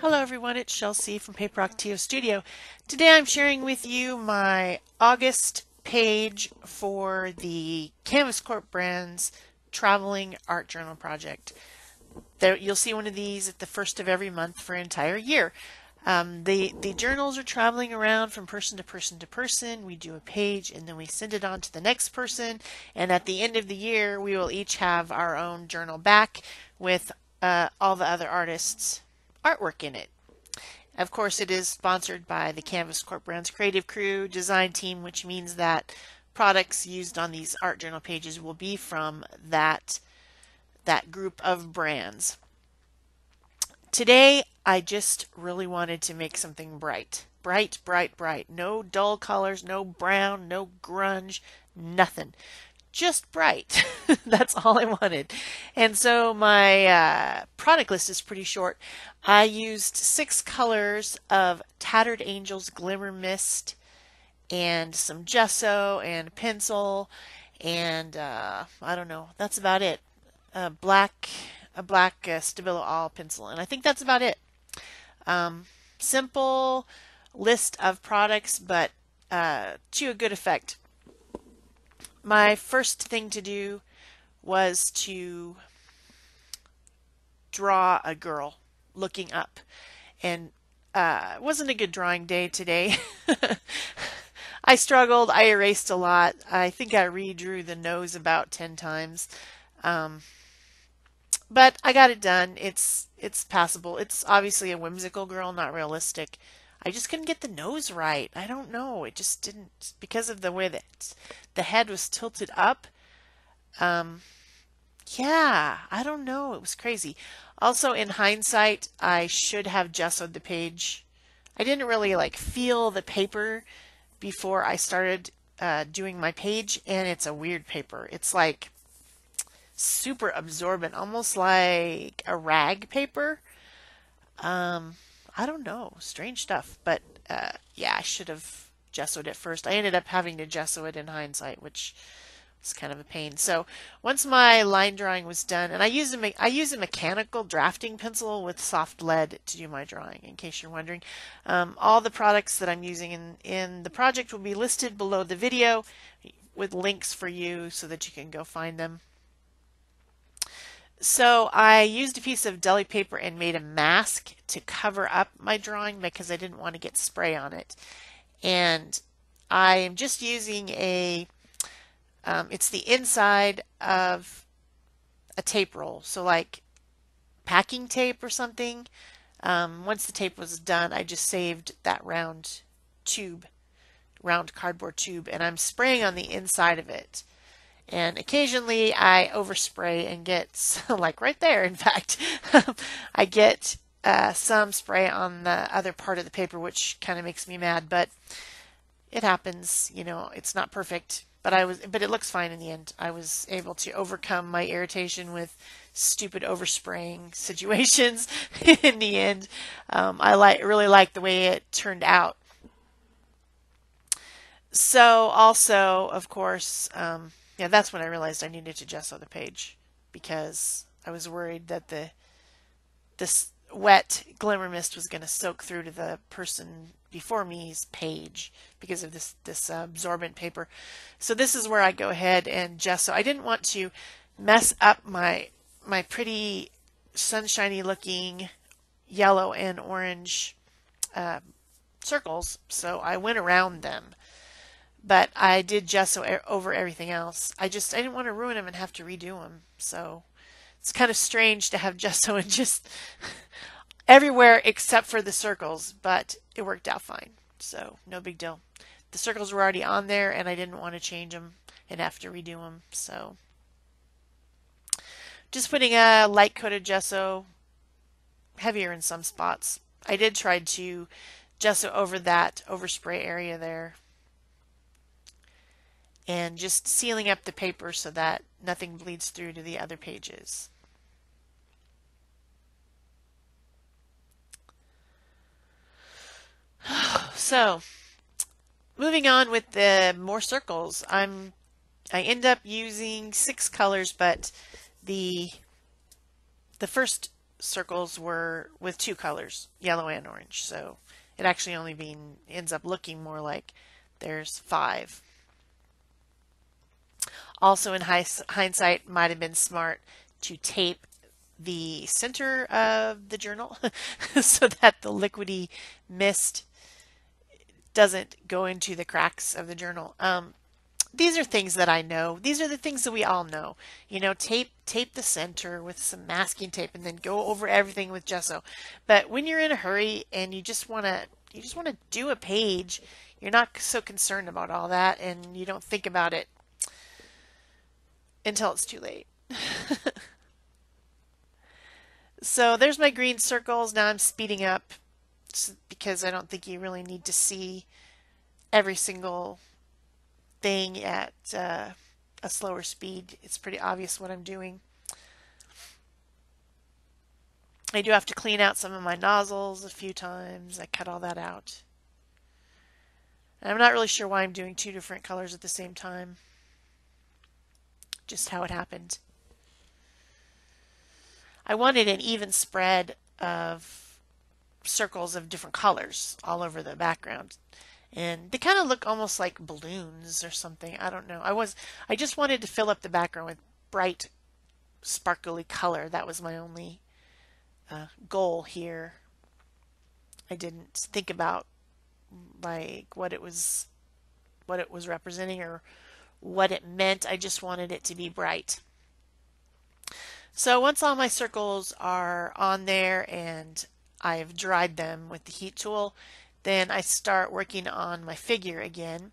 Hello everyone, it's Shel from Paper Octio Studio. Today I'm sharing with you my August page for the Canvas Corp Brands Traveling Art Journal Project. You'll see one of these at the first of every month for an entire year. The journals are traveling around from person to person to person. We do a page and then we send it on to the next person, and at the end of the year we will each have our own journal back with all the other artists' artwork in it. Of course, it is sponsored by the Canvas Corp Brands Creative Crew Design Team, which means that products used on these art journal pages will be from that group of brands. Today, I just really wanted to make something bright. Bright, bright, bright. No dull colors, no brown, no grunge, nothing. Just bright. That's all I wanted. And so my product list is pretty short. I used 6 colors of Tattered Angels Glimmer Mist and some gesso and pencil and I don't know. That's about it. A black Stabilo All pencil, and I think that's about it. Simple list of products, but to a good effect. My first thing to do was to draw a girl looking up, and it wasn't a good drawing day today. I struggled. I erased a lot. I think I redrew the nose about 10 times. But I got it done. It's passable. It's obviously a whimsical girl, not realistic. I just couldn't get the nose right. I don't know. It just didn't, because of the way that the head was tilted up. Yeah, I don't know. It was crazy. Also, in hindsight, I should have gessoed the page. I didn't really feel the paper before I started doing my page, and it's a weird paper. It's like super absorbent, almost like a rag paper. I don't know, strange stuff, but yeah, I should have gessoed it first. I ended up having to gesso it in hindsight, which was kind of a pain. So once my line drawing was done, and I use a mechanical drafting pencil with soft lead to do my drawing, in case you're wondering. All the products that I'm using in the project will be listed below the video with links for you so that you can go find them. So I used a piece of deli paper and made a mask to cover up my drawing because I didn't want to get spray on it. And I am just using it's the inside of a tape roll, so like packing tape or something. Once the tape was done, I just saved that round cardboard tube, and I'm spraying on the inside of it. And occasionally I overspray and get, like right there, in fact, I get some spray on the other part of the paper, which kind of makes me mad, but it happens. You know, it's not perfect, but it looks fine in the end. I was able to overcome my irritation with stupid overspraying situations in the end. I really like the way it turned out. So also, of course, yeah, that's when I realized I needed to gesso the page, because I was worried that this wet glimmer mist was going to soak through to the person before me's page because of this absorbent paper. So this is where I go ahead and gesso. I didn't want to mess up my pretty sunshiny looking yellow and orange circles, so I went around them. But I did gesso over everything else. I didn't want to ruin them and have to redo them. So it's kind of strange to have gesso and just everywhere except for the circles, but it worked out fine. So no big deal. The circles were already on there, and I didn't want to change them and have to redo them. So just putting a light coated gesso, heavier in some spots. I did try to gesso over that overspray area there, and just sealing up the paper so that nothing bleeds through to the other pages. So, moving on with the more circles, I end up using 6 colors, but the first circles were with two colors, yellow and orange. So it actually only ends up looking more like there's five. Also, in hindsight, might have been smart to tape the center of the journal so that the liquidy mist doesn't go into the cracks of the journal. These are things that I know. These are the things that we all know. You know, tape the center with some masking tape and then go over everything with gesso. But when you're in a hurry and you just want to do a page, you're not so concerned about all that and you don't think about it until it's too late. So there's my green circles. Now I'm speeding up because I don't think you really need to see every single thing at a slower speed. It's pretty obvious what I'm doing. I do have to clean out some of my nozzles a few times. I cut all that out. And I'm not really sure why I'm doing two different colors at the same time. Just how it happened. I wanted an even spread of circles of different colors all over the background. And they kind of look almost like balloons or something. I don't know. I just wanted to fill up the background with bright, sparkly color. That was my only goal here. I didn't think about like what it was representing or what it meant. I just wanted it to be bright. So once all my circles are on there and I've dried them with the heat tool, then I start working on my figure again.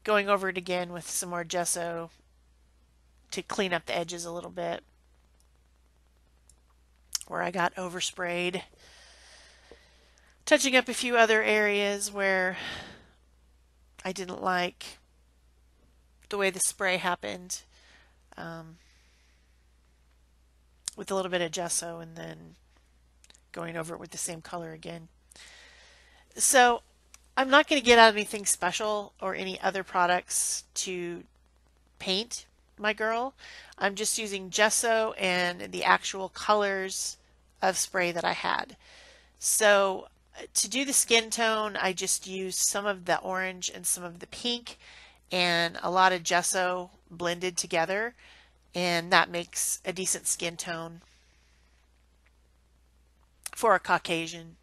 Going over it again with some more gesso to clean up the edges a little bit where I got oversprayed. Touching up a few other areas where I didn't like the way the spray happened, with a little bit of gesso and then going over it with the same color again. So I'm not going to get out anything special or any other products to paint my girl. I'm just using gesso and the actual colors of spray that I had. So to do the skin tone, I just used some of the orange and some of the pink and a lot of gesso blended together, and that makes a decent skin tone for a Caucasian.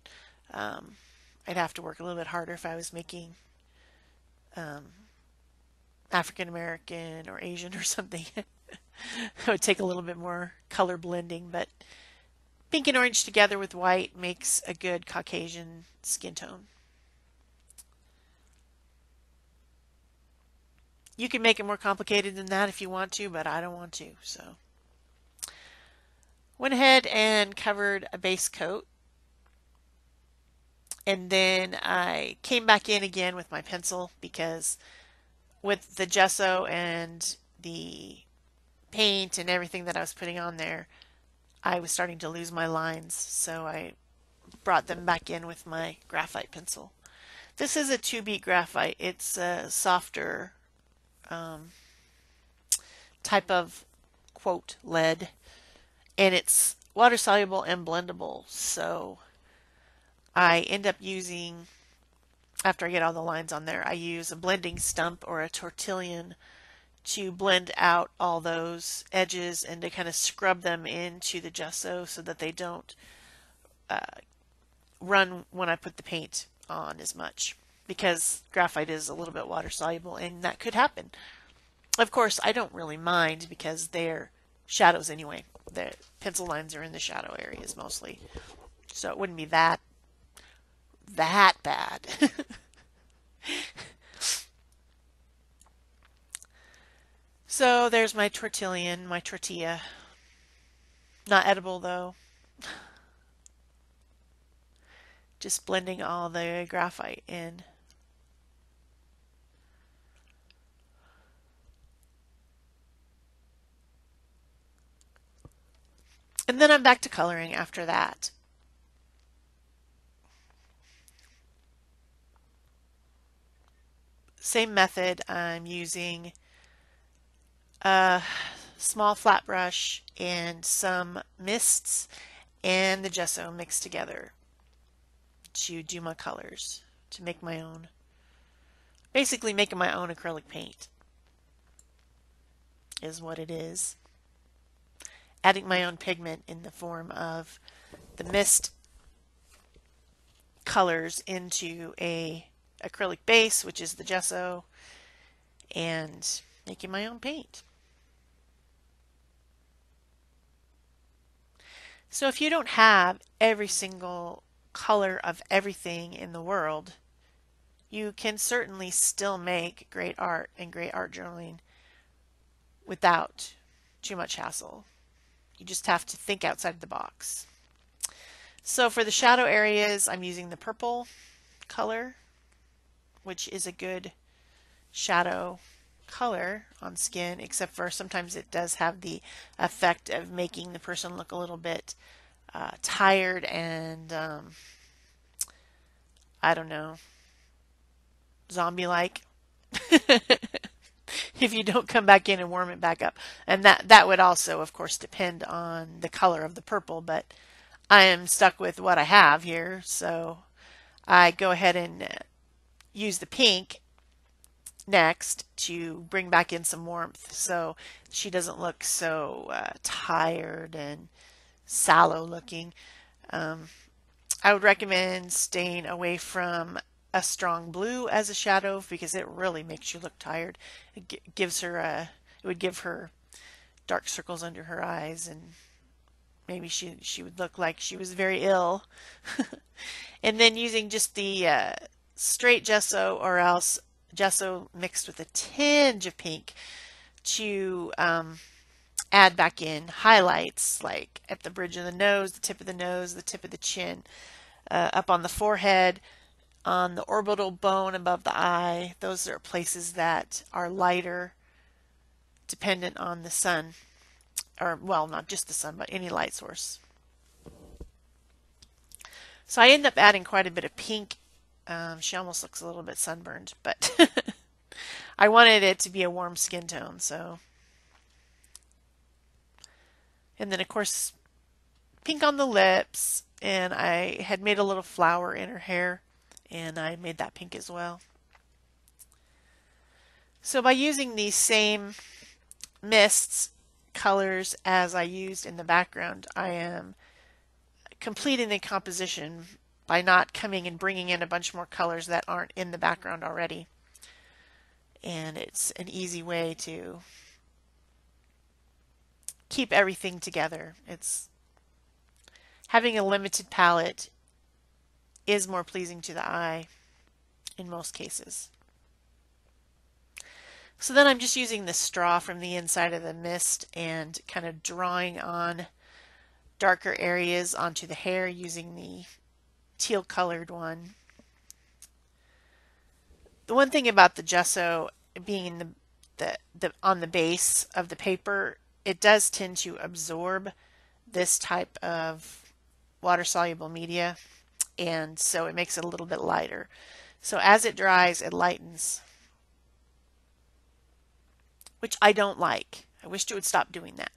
I'd have to work a little bit harder if I was making African American or Asian or something. It would take a little bit more color blending, but pink and orange together with white makes a good Caucasian skin tone. You can make it more complicated than that if you want to, but I don't want to. So went ahead and covered a base coat. And then I came back in again with my pencil because with the gesso and the paint and everything that I was putting on there, I was starting to lose my lines. So I brought them back in with my graphite pencil. This is a 2-beat graphite. It's a softer type of quote lead, and it's water soluble and blendable. So I end up using, after I get all the lines on there, I use a blending stump or a tortillon to blend out all those edges and to kind of scrub them into the gesso so that they don't run when I put the paint on as much, because graphite is a little bit water soluble and that could happen. Of course, I don't really mind because they're shadows anyway. The pencil lines are in the shadow areas mostly, so it wouldn't be that bad. So there's my tortillon, my tortilla. Not edible though. Just blending all the graphite in. And then I'm back to coloring after that. Same method. I'm using small flat brush and some mists and the gesso mixed together to do my colors, to make my own, basically making my own acrylic paint is what it is. Adding my own pigment in the form of the mist colors into a acrylic base, which is the gesso, and making my own paint. So if you don't have every single color of everything in the world, you can certainly still make great art and great art journaling without too much hassle. You just have to think outside the box. So for the shadow areas, I'm using the purple color, which is a good shadow color on skin, except for sometimes it does have the effect of making the person look a little bit tired and I don't know, zombie-like. If you don't come back in and warm it back up. And that would also, of course, depend on the color of the purple, but I am stuck with what I have here, so I go ahead and use the pink next to bring back in some warmth so she doesn't look so tired and sallow looking. I would recommend staying away from a strong blue as a shadow because it really makes you look tired. It would give her dark circles under her eyes, and maybe she would look like she was very ill. And then using just the straight gesso or else gesso mixed with a tinge of pink to add back in highlights like at the bridge of the nose, the tip of the nose, the tip of the chin, up on the forehead, on the orbital bone above the eye. Those are places that are lighter, dependent on the sun, or well, not just the sun, but any light source. So I end up adding quite a bit of pink. She almost looks a little bit sunburned, but I wanted it to be a warm skin tone, so. And then, of course, pink on the lips, and I had made a little flower in her hair, and I made that pink as well. So by using these same mists colors as I used in the background, I am completing the composition by not coming and bringing in a bunch more colors that aren't in the background already. And it's an easy way to keep everything together. It's having a limited palette is more pleasing to the eye in most cases. So then I'm just using the straw from the inside of the mist and kind of drawing on darker areas onto the hair using the teal colored one. The one thing about the gesso being on the base of the paper, it does tend to absorb this type of water-soluble media, and so it makes it a little bit lighter. So as it dries, it lightens, which I don't like. I wished it would stop doing that.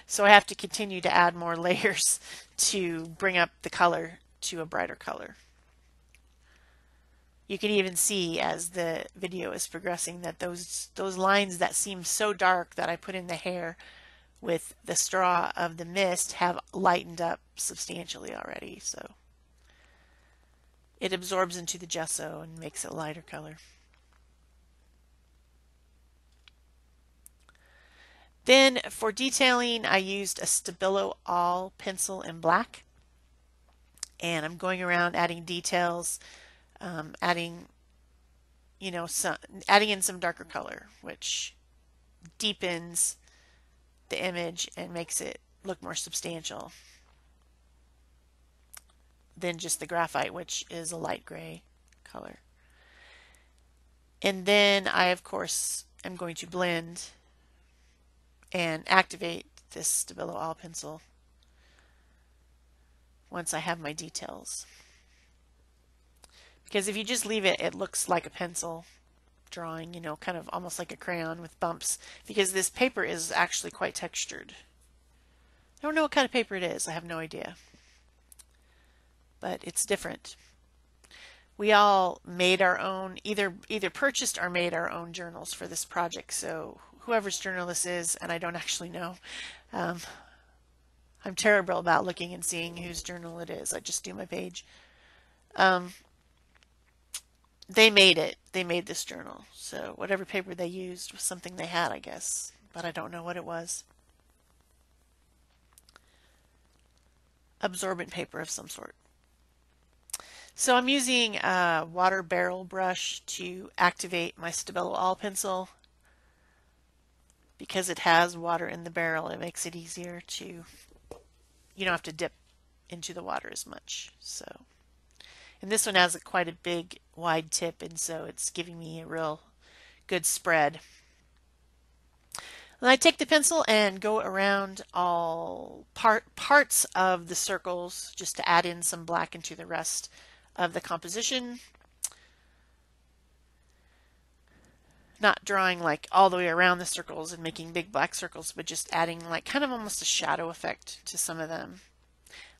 So I have to continue to add more layers to bring up the color to a brighter color. You can even see as the video is progressing that those lines that seem so dark that I put in the hair with the straw of the mist have lightened up substantially already. So it absorbs into the gesso and makes it a lighter color. Then for detailing, I used a Stabilo All pencil in black, and I'm going around adding details, adding in some darker color, which deepens the image and makes it look more substantial than just the graphite, which is a light gray color. And then I, of course, am going to blend and activate this Stabilo All pencil once I have my details. Because if you just leave it, it looks like a pencil. drawing, kind of almost like a crayon with bumps, because this paper is actually quite textured. I don't know what kind of paper it is. I have no idea. But it's different. We all made our own, either purchased or made our own journals for this project. So whoever's journal this is, and I don't actually know, I'm terrible about looking and seeing whose journal it is. I just do my page. They made it. They made this journal. So whatever paper they used was something they had, I guess. But I don't know what it was. Absorbent paper of some sort. So I'm using a water barrel brush to activate my Stabilo All pencil. Because it has water in the barrel, it makes it easier to, you don't have to dip into the water as much. So, and this one has quite a big wide tip, and so it's giving me a real good spread. And I take the pencil and go around all parts of the circles just to add in some black into the rest of the composition. Not drawing like all the way around the circles and making big black circles, but just adding like kind of almost a shadow effect to some of them.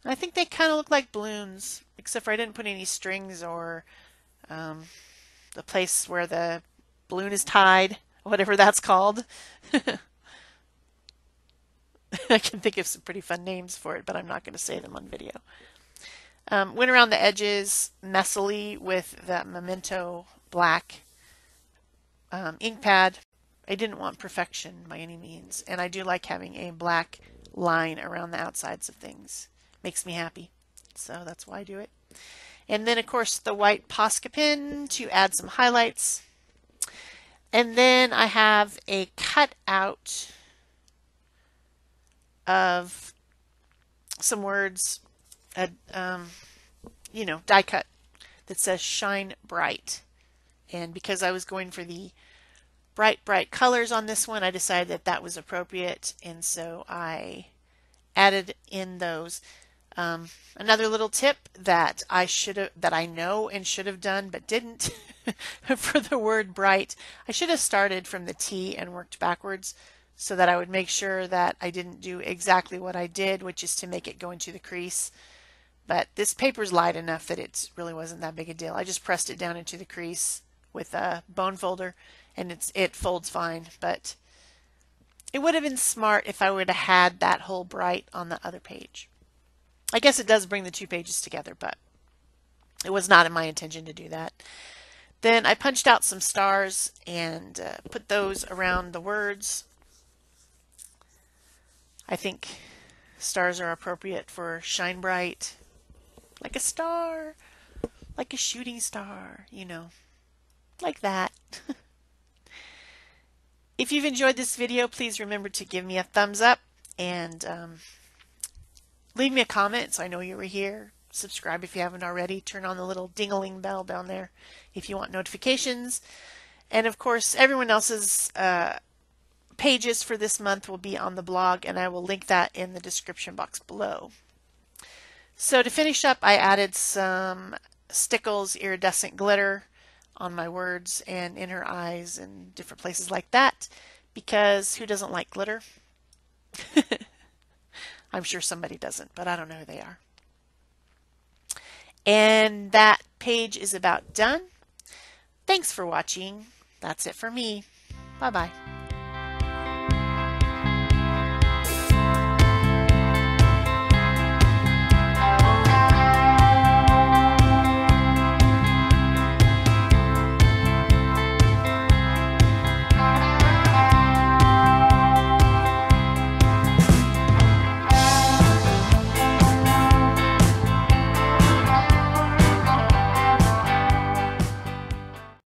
And I think they kind of look like balloons, except for I didn't put any strings or the place where the balloon is tied, whatever that's called. I can think of some pretty fun names for it, but I'm not going to say them on video. Went around the edges messily with that Memento black ink pad. I didn't want perfection by any means, and I do like having a black line around the outsides of things. Makes me happy, so that's why I do it. And then of course the white Posca pen to add some highlights. And then I have a cutout of some words, die cut that says shine bright. And because I was going for the bright colors on this one, I decided that that was appropriate, and so I added in those. Another little tip that I know and should have done but didn't for the word bright, I should have started from the T and worked backwards so that I would make sure that I didn't do exactly what I did, which is to make it go into the crease. But this paper's light enough that it really wasn't that big a deal. I just pressed it down into the crease with a bone folder, and it folds fine. But it would have been smart if I would have had that whole bright on the other page. I guess it does bring the two pages together, but it was not in my intention to do that. Then I punched out some stars and put those around the words. I think stars are appropriate for shine bright, like a star, like a shooting star, like that. If you've enjoyed this video, please remember to give me a thumbs up and leave me a comment so I know you were here. Subscribe if you haven't already. Turn on the little ding-a-ling bell down there if you want notifications. And of course, everyone else's pages for this month will be on the blog, and I will link that in the description box below. So to finish up, I added some Stickles iridescent glitter on my words and in her eyes and different places like that, because who doesn't like glitter? I'm sure somebody doesn't, but I don't know who they are. And that page is about done. Thanks for watching. That's it for me. Bye-bye.